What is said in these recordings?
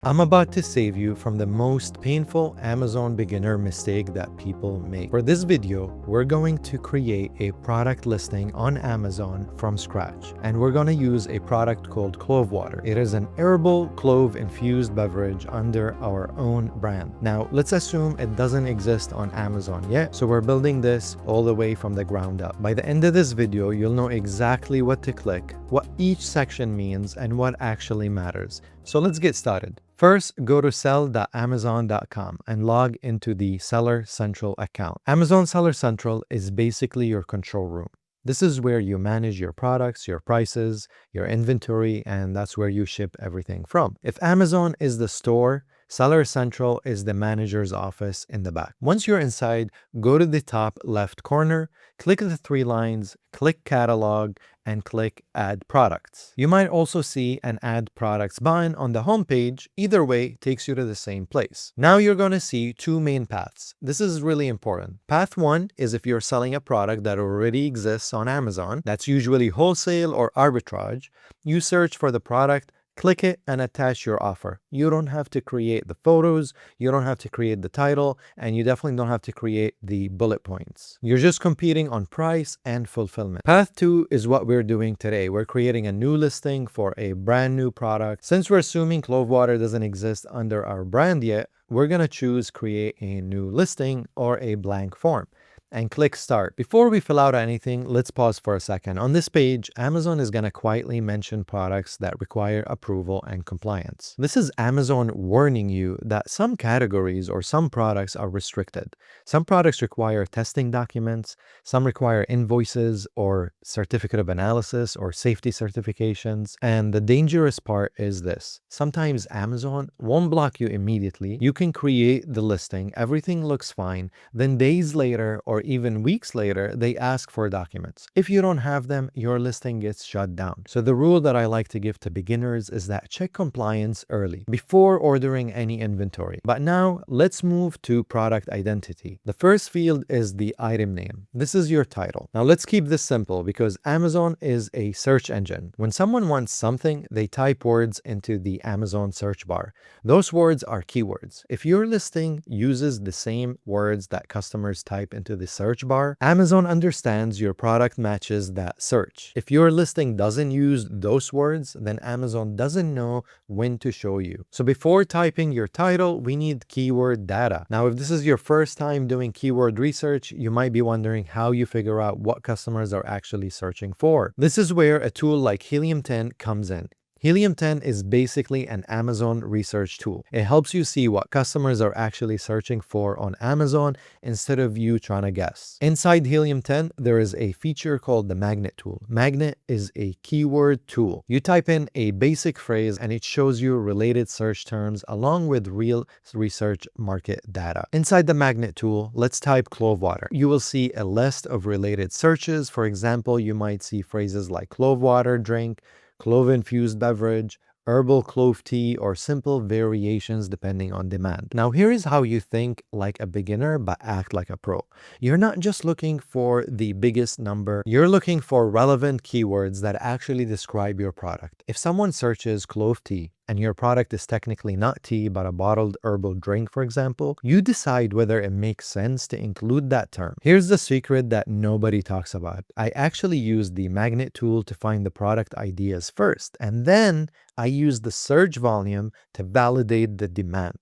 I'm about to save you from the most painful Amazon beginner mistake that people make. For this video, we're going to create a product listing on Amazon from scratch, and we're going to use a product called clove water. It is an herbal clove infused beverage under our own brand. Now, let's assume it doesn't exist on Amazon yet, so we're building this all the way from the ground up. By the end of this video, you'll know exactly what to click, what each section means, and what actually matters. So let's get started. First, go to sell.amazon.com and log into the Seller Central account. Amazon Seller Central is basically your control room. This is where you manage your products, your prices, your inventory, and that's where you ship everything from. If Amazon is the store, Seller Central is the manager's office in the back. Once you're inside, go to the top left corner, click the three lines, click Catalog, and click Add Products. You might also see an Add Products button on the home page. Either way takes you to the same place. Now you're going to see two main paths. This is really important. Path one is if you're selling a product that already exists on Amazon. That's usually wholesale or arbitrage. You search for the product, click it, and attach your offer. You don't have to create the photos, you don't have to create the title, and you definitely don't have to create the bullet points. You're just competing on price and fulfillment. Path 2 is what we're doing today. We're creating a new listing for a brand new product. Since we're assuming clove water doesn't exist under our brand yet, we're going to choose create a new listing or a blank form and click start. Before we fill out anything, let's pause for a second. On this page, Amazon is going to quietly mention products that require approval and compliance. This is Amazon warning you that some categories or some products are restricted. Some products require testing documents, some require invoices or certificate of analysis or safety certifications. And the dangerous part is this. Sometimes Amazon won't block you immediately. You can create the listing, everything looks fine, then days later or even weeks later, they ask for documents. If you don't have them, your listing gets shut down. So the rule that I like to give to beginners is that check compliance early before ordering any inventory. But now let's move to product identity. The first field is the item name. This is your title. Now let's keep this simple because Amazon is a search engine. When someone wants something, they type words into the Amazon search bar. Those words are keywords. If your listing uses the same words that customers type into the search bar, Amazon understands your product matches that search. If your listing doesn't use those words, then Amazon doesn't know when to show you. So before typing your title, we need keyword data. Now, if this is your first time doing keyword research, you might be wondering how you figure out what customers are actually searching for. This is where a tool like Helium 10 comes in. Helium 10 is basically an Amazon research tool. It helps you see what customers are actually searching for on Amazon instead of you trying to guess. Inside Helium 10, there is a feature called the magnet tool. Magnet is a keyword tool. You type in a basic phrase and it shows you related search terms along with real research market data. Inside the magnet tool, let's type clove water. You will see a list of related searches. For example, you might see phrases like clove water drink, clove-infused beverage, herbal clove tea, or simple variations depending on demand. Now, here is how you think like a beginner but act like a pro. You're not just looking for the biggest number, you're looking for relevant keywords that actually describe your product. If someone searches clove tea, and your product is technically not tea but a bottled herbal drink, for example, you decide whether it makes sense to include that term. Here's the secret that nobody talks about. I actually use the magnet tool to find the product ideas first, and then I use the search volume to validate the demand.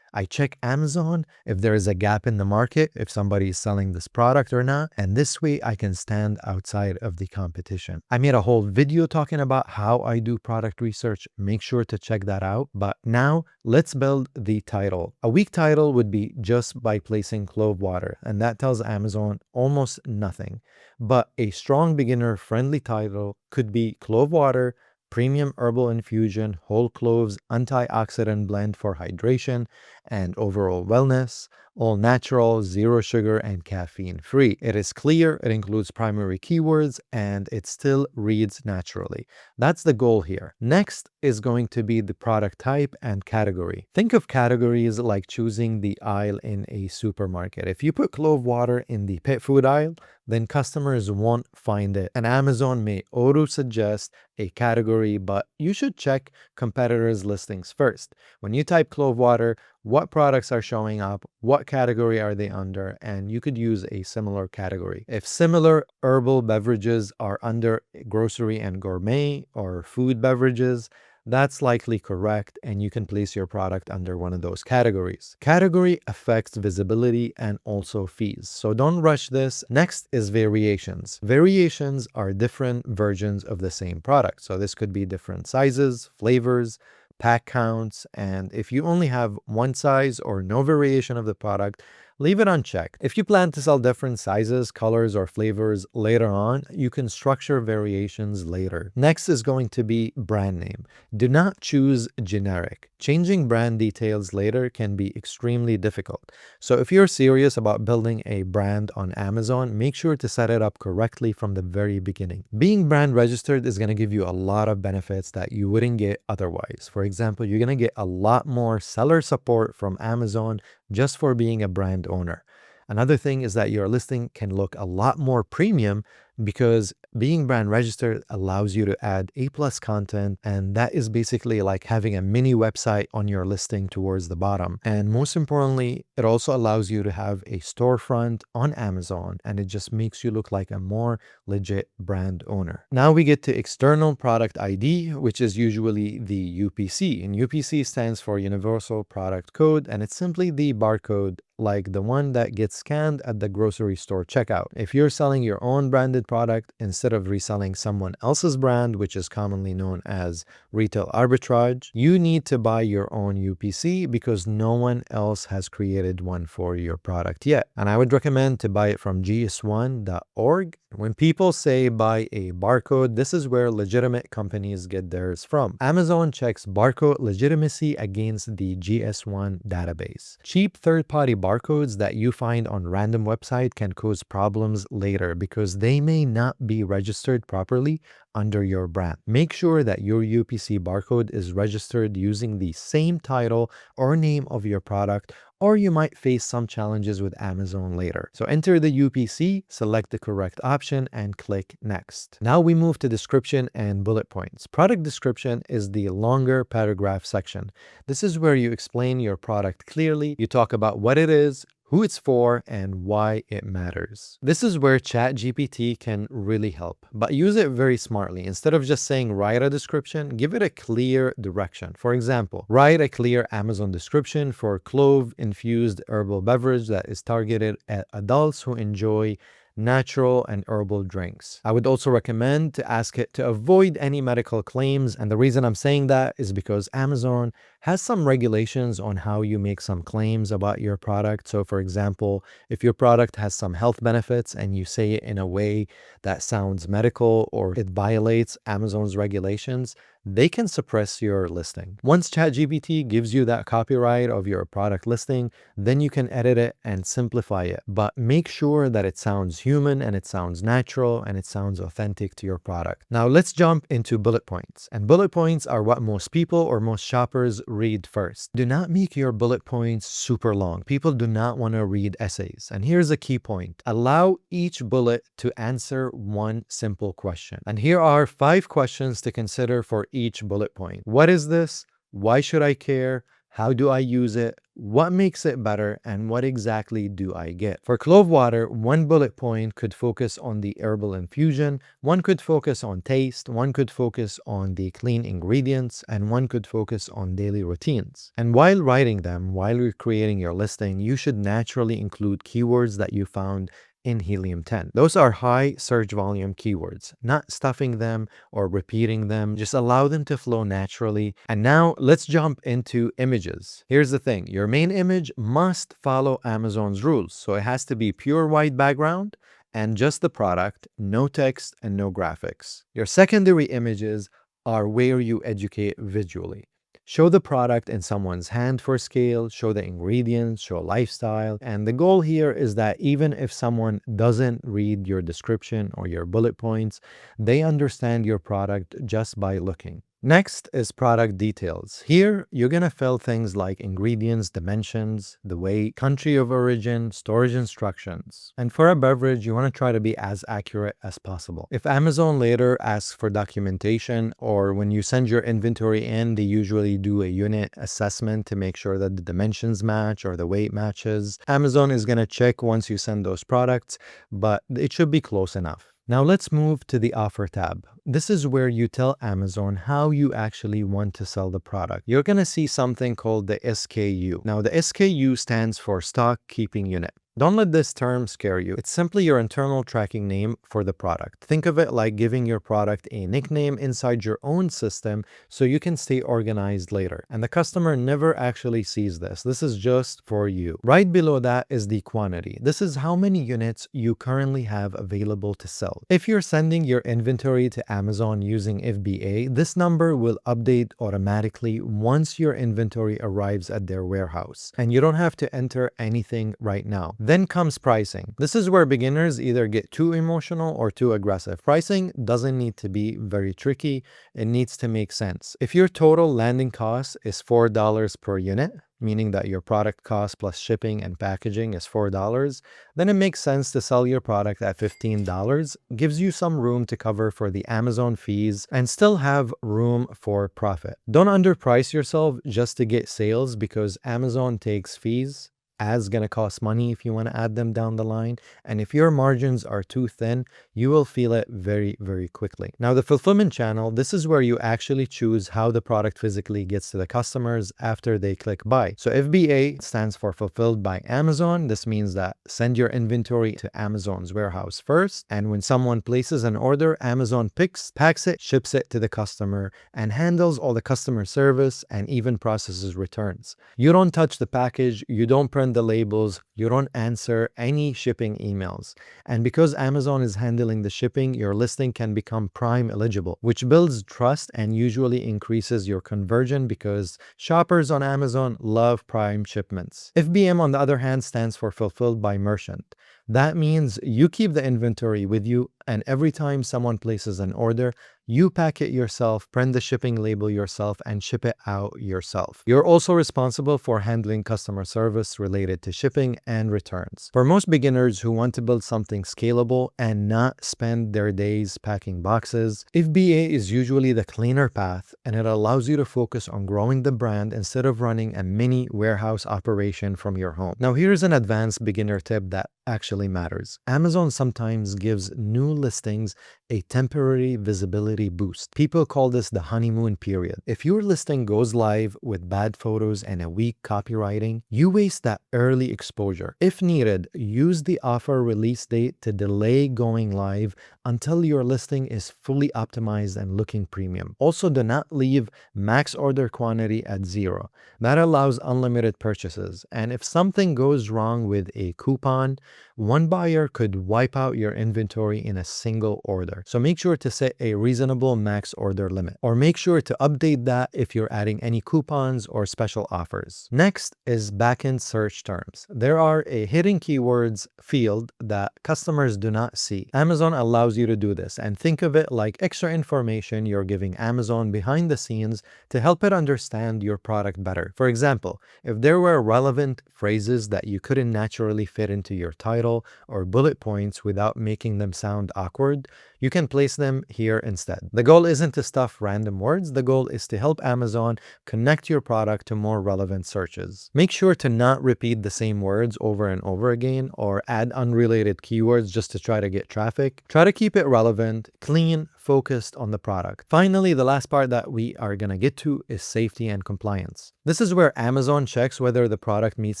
I check Amazon if there is a gap in the market, if somebody is selling this product or not, and this way I can stand outside of the competition. I made a whole video talking about how I do product research. Make sure to check that out. But now let's build the title. A weak title would be just by placing clove water, and that tells Amazon almost nothing. But a strong beginner-friendly title could be clove water, premium herbal infusion, whole cloves, antioxidant blend for hydration and overall wellness, all natural, zero sugar, and caffeine free. It is clear, it includes primary keywords, and it still reads naturally. That's the goal here. Next is going to be the product type and category. Think of categories like choosing the aisle in a supermarket. If you put clove water in the pet food aisle, then customers won't find it. And Amazon may auto-suggest a category, but you should check competitors' listings first. When you type clove water, what products are showing up, what category are they under, and you could use a similar category. If similar herbal beverages are under grocery and gourmet or food beverages, that's likely correct, and you can place your product under one of those categories. Category affects visibility and also fees, so don't rush this. Next is variations. Variations are different versions of the same product, so this could be different sizes, flavors, pack counts, and if you only have one size or no variation of the product, leave it unchecked. If you plan to sell different sizes, colors, or flavors later on, you can structure variations later. Next is going to be brand name. Do not choose generic. Changing brand details later can be extremely difficult. So if you're serious about building a brand on Amazon, make sure to set it up correctly from the very beginning. Being brand registered is going to give you a lot of benefits that you wouldn't get otherwise. For example, you're going to get a lot more seller support from Amazon just for being a brand owner. Another thing is that your listing can look a lot more premium because being brand registered allows you to add A+ content, and that is basically like having a mini website on your listing towards the bottom. And most importantly, it also allows you to have a storefront on Amazon, and it just makes you look like a more legit brand owner. Now we get to external product ID, which is usually the UPC. And UPC stands for Universal Product Code, and it's simply the barcode like the one that gets scanned at the grocery store checkout. If you're selling your own branded product instead of reselling someone else's brand, which is commonly known as retail arbitrage, you need to buy your own UPC because no one else has created one for your product yet. And I would recommend to buy it from GS1.org. When people say buy a barcode, this is where legitimate companies get theirs from. Amazon checks barcode legitimacy against the GS1 database. Cheap third-party barcodes that you find on random website can cause problems later because they may not be registered properly under your brand. Make sure that your UPC barcode is registered using the same title or name of your product, or you might face some challenges with Amazon later. So enter the UPC, select the correct option, and click Next. Now we move to description and bullet points. Product description is the longer paragraph section. This is where you explain your product clearly. You talk about what it is, who it's for, and why it matters. This is where ChatGPT can really help, but use it very smartly. Instead of just saying write a description, give it a clear direction. For example, write a clear Amazon description for clove-infused herbal beverage that is targeted at adults who enjoy natural and herbal drinks. I would also recommend to ask it to avoid any medical claims, and the reason I'm saying that is because Amazon has some regulations on how you make some claims about your product. So for example, if your product has some health benefits and you say it in a way that sounds medical or it violates Amazon's regulations, they can suppress your listing. Once ChatGPT gives you that copyright of your product listing, then you can edit it and simplify it. But make sure that it sounds human and it sounds natural and it sounds authentic to your product. Now let's jump into bullet points. And bullet points are what most people or most shoppers read first. Do not make your bullet points super long. People do not want to read essays. And here's a key point. Allow each bullet to answer one simple question. And here are 5 questions to consider for each bullet point. What is this? Why should I care? How do I use it? What makes it better? And what exactly do I get? For clove water, one bullet point could focus on the herbal infusion, one could focus on taste, one could focus on the clean ingredients, and one could focus on daily routines. And while writing them, while you're creating your listing, you should naturally include keywords that you found in Helium 10. Those are high search volume keywords, not stuffing them or repeating them. Just allow them to flow naturally. And now let's jump into images. Here's the thing. Your main image must follow Amazon's rules. So it has to be pure white background and just the product, no text and no graphics. Your secondary images are where you educate visually. Show the product in someone's hand for scale, show the ingredients, show lifestyle. And the goal here is that even if someone doesn't read your description or your bullet points, they understand your product just by looking. Next is product details. Here, you're going to fill things like ingredients, dimensions, the weight, country of origin, storage instructions. And for a beverage, you want to try to be as accurate as possible. If Amazon later asks for documentation, or when you send your inventory in, they usually do a unit assessment to make sure that the dimensions match or the weight matches. Amazon is going to check once you send those products, but it should be close enough. Now let's move to the offer tab. This is where you tell Amazon how you actually want to sell the product. You're going to see something called the SKU. Now the SKU stands for stock keeping unit. Don't let this term scare you. It's simply your internal tracking name for the product. Think of it like giving your product a nickname inside your own system so you can stay organized later. And the customer never actually sees this. This is just for you. Right below that is the quantity. This is how many units you currently have available to sell. If you're sending your inventory to Amazon using FBA, this number will update automatically once your inventory arrives at their warehouse. And you don't have to enter anything right now. Then comes pricing. This is where beginners either get too emotional or too aggressive. Pricing doesn't need to be very tricky. It needs to make sense. If your total landing cost is $4 per unit, meaning that your product cost plus shipping and packaging is $4, then it makes sense to sell your product at $15. Gives you some room to cover for the Amazon fees and still have room for profit. Don't underprice yourself just to get sales, because Amazon takes fees. Ads gonna cost money if you want to add them down the line, and if your margins are too thin, you will feel it very, very quickly. Now the fulfillment channel, this is where you actually choose how the product physically gets to the customers after they click buy. So FBA stands for fulfilled by Amazon. This means that send your inventory to Amazon's warehouse first, and when someone places an order, Amazon picks, packs it, ships it to the customer, and handles all the customer service and even processes returns. You don't touch the package, you don't print the labels, you don't answer any shipping emails. And because Amazon is handling the shipping, your listing can become Prime eligible, which builds trust and usually increases your conversion because shoppers on Amazon love Prime shipments. FBM, on the other hand, stands for fulfilled by merchant. That means you keep the inventory with you, and every time someone places an order, you pack it yourself, print the shipping label yourself, and ship it out yourself. You're also responsible for handling customer service related to shipping and returns. For most beginners who want to build something scalable and not spend their days packing boxes, FBA is usually the cleaner path, and it allows you to focus on growing the brand instead of running a mini warehouse operation from your home. Now here's an advanced beginner tip that actually matters. Amazon sometimes gives new listings a temporary visibility boost. People call this the honeymoon period. If your listing goes live with bad photos and a weak copywriting, you waste that early exposure. If needed, use the offer release date to delay going live until your listing is fully optimized and looking premium. Also, do not leave max order quantity at 0. That allows unlimited purchases. And if something goes wrong with a coupon, one buyer could wipe out your inventory in a single order. So make sure to set a reasonable max order limit, or make sure to update that if you're adding any coupons or special offers. Next is backend search terms. There are a hidden keywords field that customers do not see. Amazon allows you to do this, and think of it like extra information you're giving Amazon behind the scenes to help it understand your product better. For example, if there were relevant phrases that you couldn't naturally fit into your title or bullet points without making them sound awkward, you can place them here instead. The goal isn't to stuff random words. The goal is to help Amazon connect your product to more relevant searches. Make sure to not repeat the same words over and over again or add unrelated keywords just to try to get traffic. Try to keep it relevant, clean, focused on the product. Finally, the last part that we are going to get to is safety and compliance. This is where Amazon checks whether the product meets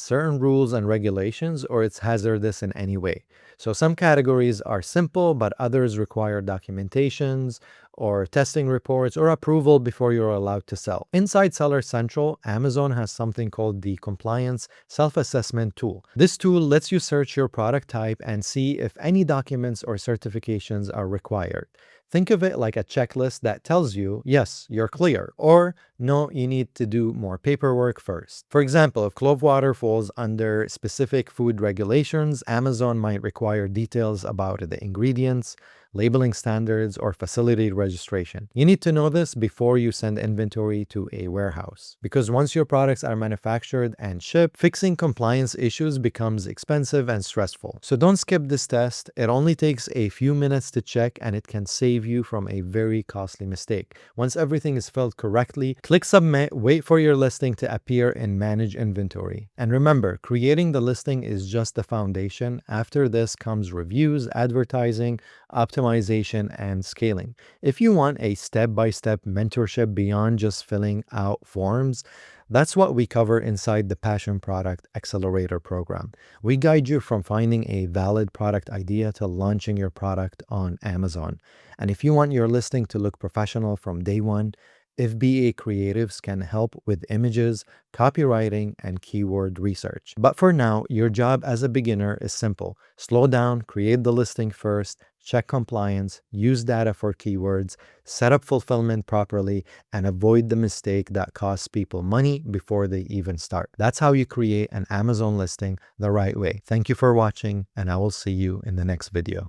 certain rules and regulations or it's hazardous in any way. So some categories are simple, but others require documentations or testing reports or approval before you're allowed to sell. Inside Seller Central, Amazon has something called the Compliance Self-Assessment Tool. This tool lets you search your product type and see if any documents or certifications are required. Think of it like a checklist that tells you, yes, you're clear, or no, you need to do more paperwork first. For example, if clove water falls under specific food regulations, Amazon might require details about the ingredients, labeling standards, or facility registration. You need to know this before you send inventory to a warehouse. Because once your products are manufactured and shipped, fixing compliance issues becomes expensive and stressful. So don't skip this test. It only takes a few minutes to check and it can save you from a very costly mistake. Once everything is filled correctly, click submit, wait for your listing to appear in manage inventory. And remember, creating the listing is just the foundation. After this comes reviews, advertising, optimization, and scaling. If you want a step-by-step mentorship beyond just filling out forms, that's what we cover inside the Passion Product Accelerator program. We guide you from finding a valid product idea to launching your product on Amazon. And if you want your listing to look professional from day one, FBA Creatives can help with images, copywriting, and keyword research. But for now, your job as a beginner is simple. Slow down, create the listing first, check compliance, use data for keywords, set up fulfillment properly, and avoid the mistake that costs people money before they even start. That's how you create an Amazon listing the right way. Thank you for watching, and I will see you in the next video.